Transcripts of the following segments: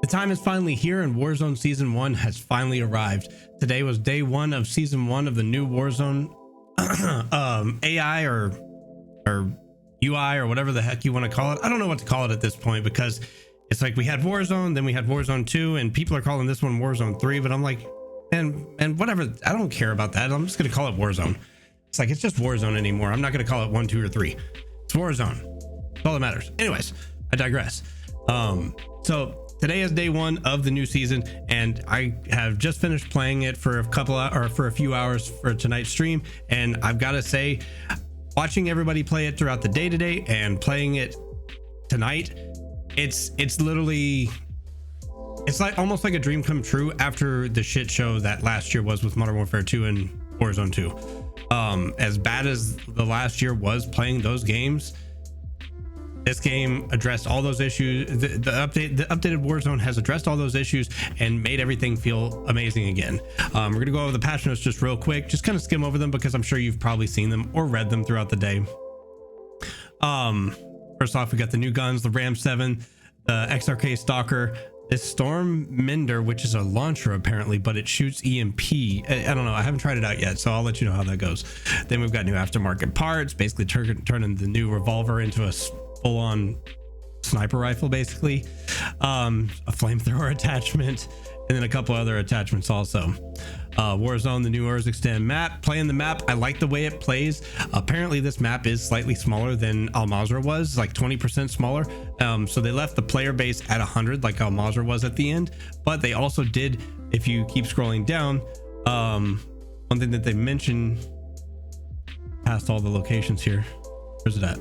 The time is finally here and Warzone Season 1 has finally arrived. Today was day 1 of Season 1 of the new Warzone AI or UI or whatever the heck you want to call it. I don't know what to call it at this point because it's like we had Warzone, then we had Warzone 2, and people are calling this one Warzone 3, but I'm like, and whatever, I don't care about that. I'm just going to call it Warzone. It's like, it's just Warzone anymore. I'm not going to call it 1, 2, or 3. It's Warzone. That's all that matters. Anyways, I digress. So today is day 1 of the new season, and I have just finished playing it for a few hours for tonight's stream. And I've got to say, watching everybody play it throughout the day today and playing it tonight, it's literally, it's like almost like a dream come true after the shit show that last year was with Modern Warfare 2 and Warzone 2. As bad as the last year was playing those games, this game addressed all those issues. The updated Warzone has addressed all those issues and made everything feel amazing again. We're gonna go over the patch notes just real quick, just kind of skim over them because I'm sure you've probably seen them or read them throughout the day. First off, we got the new guns, the Ram 7, the XRK Stalker, this Storm Minder, which is a launcher apparently, but it shoots EMP. I don't know, I haven't tried it out yet, so I'll let you know how that goes. Then we've got new aftermarket parts, basically turning the new revolver into a full-on sniper rifle, basically, a flamethrower attachment, and then a couple other attachments also. Warzone, the new Extend map. Playing the map, I like the way it plays. Apparently this map is slightly smaller than Al Mazrah was, like 20% smaller. So they left the player base at 100 like Al Mazrah was at the end, but they also did, if you keep scrolling down, one thing that they mentioned past all the locations here, where's it at?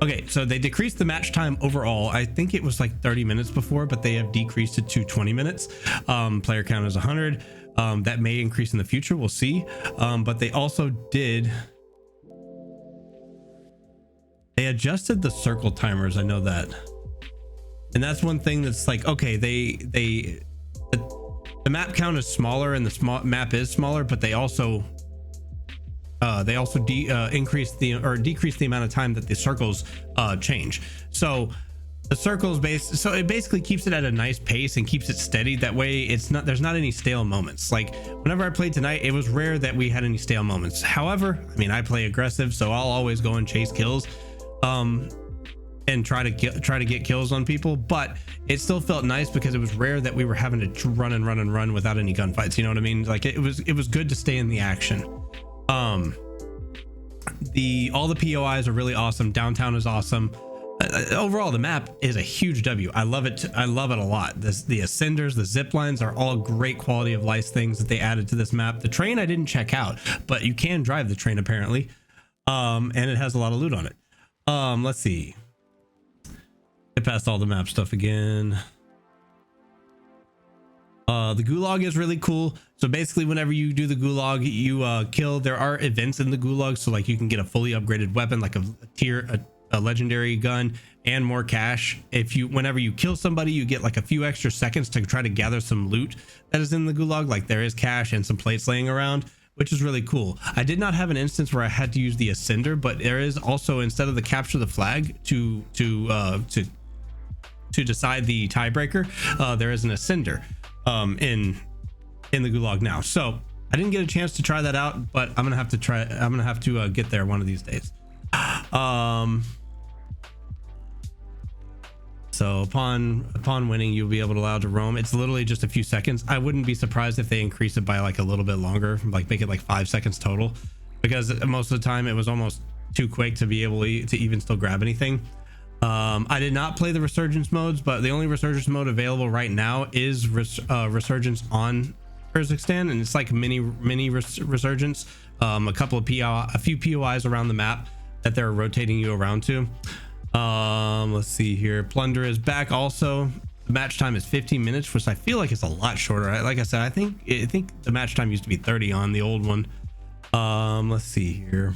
Okay, so they decreased the match time overall. I think it was like 30 minutes before, but they have decreased it to 20 minutes. Player count is 100. That may increase in the future, we'll see. But they also they adjusted the circle timers, I know that. And that's one thing that's like, okay, the map count is smaller and the map is smaller, but they also increase decrease the amount of time that the circles change. So the circles it basically keeps it at a nice pace and keeps it steady. That way there's not any stale moments. Like whenever I played tonight, it was rare that we had any stale moments. However, I mean, I play aggressive, so I'll always go and chase kills and try to get kills on people, but it still felt nice because it was rare that we were having to run without any gunfights, you know what I mean? Like it was good to stay in the action. All the POIs are really awesome. Downtown is awesome. Overall, the map is a huge W. I love it. I love it a lot. The ascenders, the zip lines are all great quality of life things that they added to this map. The train I didn't check out, but you can drive the train apparently, and it has a lot of loot on it. Let's see. Get past all the map stuff again. The gulag is really cool. So basically whenever you do the gulag, you kill, there are events in the gulag, so like you can get a fully upgraded weapon like a legendary gun and more cash. Whenever you kill somebody, you get like a few extra seconds to try to gather some loot that is in the gulag, like there is cash and some plates laying around, which is really cool. I did not have an instance where I had to use the ascender, but there is also, instead of the capture the flag to decide the tiebreaker, there is an ascender in the gulag now. So I didn't get a chance to try that out, but I'm gonna have to get there one of these days. So upon winning, you'll be allowed to roam. It's literally just a few seconds. I wouldn't be surprised if they increase it by like a little bit longer, like make it like 5 seconds total, because most of the time it was almost too quick to be able to even still grab anything. I did not play the resurgence modes, but the only resurgence mode available right now is resurgence on Kazakhstan, and it's like mini resurgence. A few POIs around the map that they're rotating you around to. Let's see here. Plunder is back also. The match time is 15 minutes, which I feel like it's a lot shorter. Like I said, I think the match time used to be 30 on the old one. Let's see here.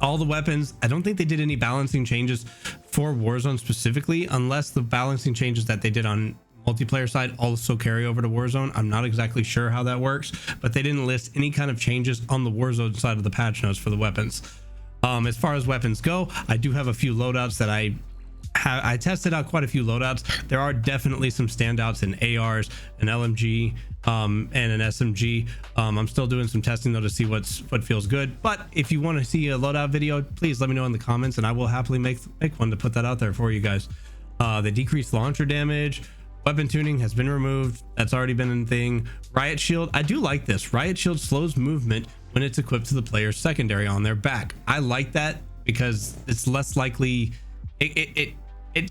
All the weapons, I don't think they did any balancing changes for Warzone specifically, unless the balancing changes that they did on multiplayer side also carry over to Warzone. I'm not exactly sure how that works, but they didn't list any kind of changes on the Warzone side of the patch notes for the weapons. As far as weapons go, I do have a few loadouts that I tested out quite a few loadouts. There are definitely some standouts in ARs, an LMG, and an SMG. I'm still doing some testing though to see what feels good. But if you want to see a loadout video, please let me know in the comments, and I will happily make one to put that out there for you guys. The decreased launcher damage, weapon tuning has been removed. That's already been a thing. Riot Shield, I do like this. Riot Shield slows movement when it's equipped to the player's secondary on their back. I like that because it's less likely. It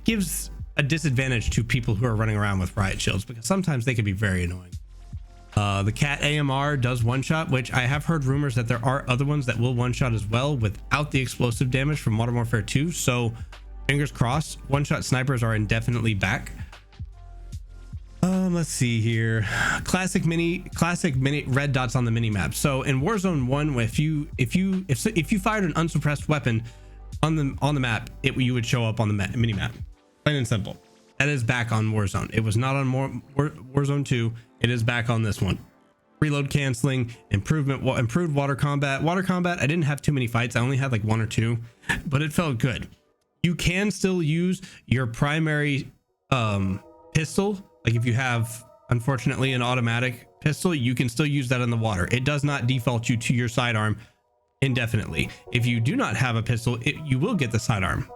gives a disadvantage to people who are running around with riot shields because sometimes they can be very annoying. The cat AMR does one shot, which I have heard rumors that there are other ones that will one shot as well without the explosive damage from Modern Warfare 2. So fingers crossed, one shot snipers are indefinitely back. Let's see here. Classic mini red dots on the mini map. So in Warzone 1, if you fired an unsuppressed weapon on the map, you would show up on the mini map. Plain and simple. That is back on Warzone. It was not on Warzone 2. It is back on this one. Reload canceling, improved water combat. Water combat, I didn't have too many fights. I only had like 1 or 2, but it felt good. You can still use your primary pistol. Like if you have, unfortunately, an automatic pistol, you can still use that in the water. It does not default you to your sidearm indefinitely. If you do not have a pistol, you will get the sidearm.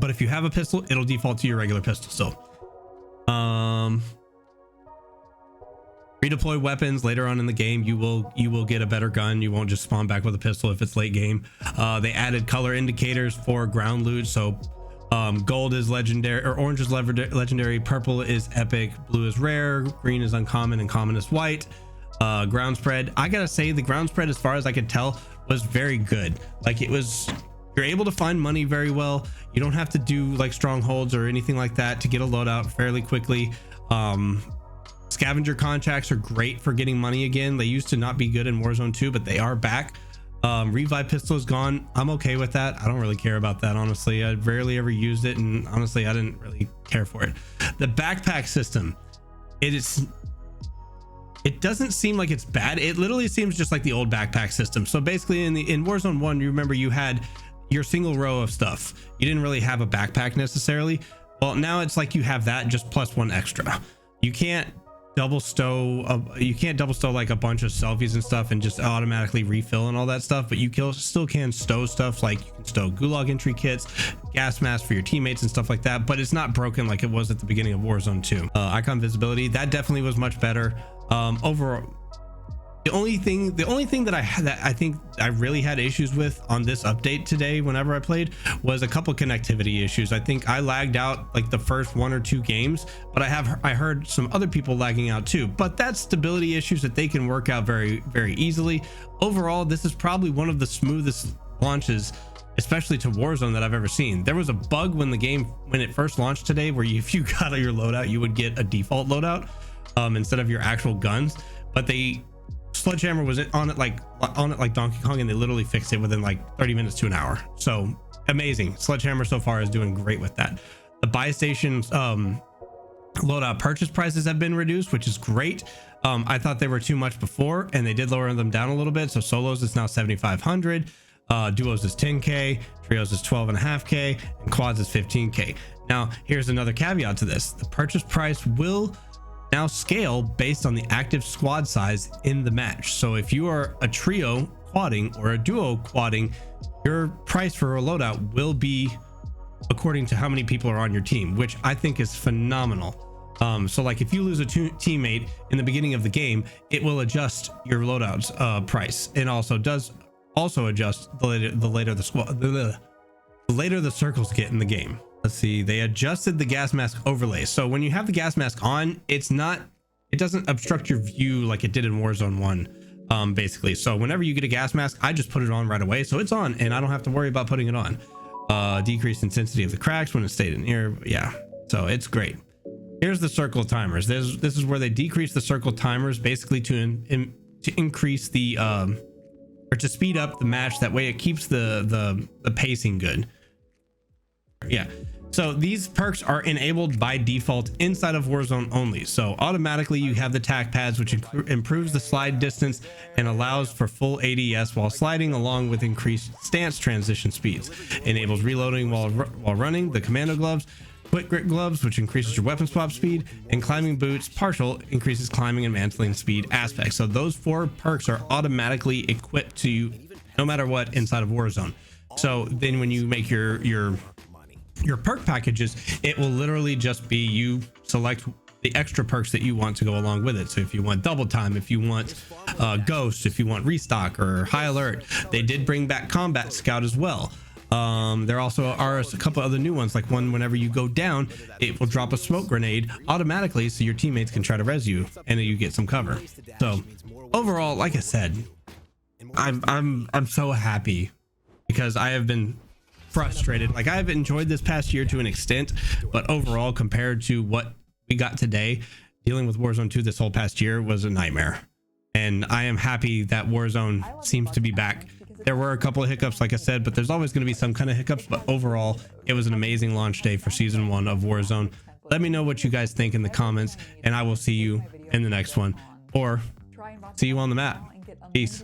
But if you have a pistol, it'll default to your regular pistol still. Redeploy weapons later on in the game. You will get a better gun. You won't just spawn back with a pistol if it's late game. They added color indicators for ground loot. So gold is legendary, or orange is legendary, purple is epic, blue is rare, green is uncommon, and common is white. Ground spread, I gotta say the ground spread, as far as I could tell, was very good. Like you're able to find money very well. You don't have to do like strongholds or anything like that to get a loadout fairly quickly. Scavenger contracts are great for getting money again. They used to not be good in Warzone 2, but they are back. Revive pistol is gone. I'm okay with that. I don't really care about that, honestly. I rarely ever used it, and honestly I didn't really care for it. The backpack system, it doesn't seem like it's bad. It literally seems just like the old backpack system. So basically in Warzone 1, you remember you had your single row of stuff. You didn't really have a backpack necessarily. Well, now it's like you have that just plus 1 extra. You can't double stow like a bunch of selfies and stuff and just automatically refill and all that stuff, but you still can stow stuff. Like you can stow gulag entry kits, gas masks for your teammates and stuff like that, but it's not broken like it was at the beginning of Warzone 2. Icon visibility, that definitely was much better. Overall, the only thing that I think I really had issues with on this update today whenever I played was a couple connectivity issues. I think I lagged out like the first 1 or 2 games, but I heard some other people lagging out too, but that's stability issues that they can work out very, very easily. Overall, this is probably one of the smoothest launches, especially to Warzone, that I've ever seen. There was a bug when it first launched today where if you got your loadout, you would get a default loadout instead of your actual guns, but Sledgehammer was on it like Donkey Kong, and they literally fixed it within like 30 minutes to an hour. So amazing. Sledgehammer so far is doing great with that. The buy stations loadout purchase prices have been reduced, which is great. I thought they were too much before, and they did lower them down a little bit. So solos is now 7,500, duos is 10k, trios is 12.5k, and quads is 15k. Now here's another caveat to this: the purchase price will now scale based on the active squad size in the match. So if you are a trio quadding or a duo quadding, your price for a loadout will be according to how many people are on your team, which I think is phenomenal. So like if you lose a teammate in the beginning of the game, it will adjust your loadout's price, and also does adjust the later the circles get in the game. Let's see, they adjusted the gas mask overlay. So when you have the gas mask on, it doesn't obstruct your view like it did in Warzone 1, basically. So whenever you get a gas mask, I just put it on right away, so it's on and I don't have to worry about putting it on. Decreased intensity of the cracks when it stayed in here. Yeah, so it's great. Here's the circle timers. This is where they decrease the circle timers, basically to increase the or to speed up the match. That way it keeps the pacing good. Yeah, So these perks are enabled by default inside of Warzone only. So automatically you have the tac pads, which improves the slide distance and allows for full ADS while sliding, along with increased stance transition speeds. Enables reloading while running. The commando gloves, quick grip gloves, which increases your weapon swap speed, and climbing boots partial increases climbing and mantling speed aspects. So those 4 perks are automatically equipped to you no matter what inside of Warzone. So then when you make your perk packages, it will literally just be you select the extra perks that you want to go along with it. So if you want double time, if you want ghost, if you want restock or high alert, they did bring back combat scout as well. There also are a couple other new ones, like one whenever you go down, it will drop a smoke grenade automatically so your teammates can try to res you and you get some cover. So overall, like I said, I'm so happy because I have been frustrated. Like, I've enjoyed this past year to an extent, but overall, compared to what we got today, dealing with Warzone 2 this whole past year was a nightmare. And I am happy that Warzone seems to be back. There were a couple of hiccups, like I said, but there's always going to be some kind of hiccups. But overall, it was an amazing launch day for season 1 of Warzone. Let me know what you guys think in the comments, and I will see you in the next one, or see you on the map. Peace.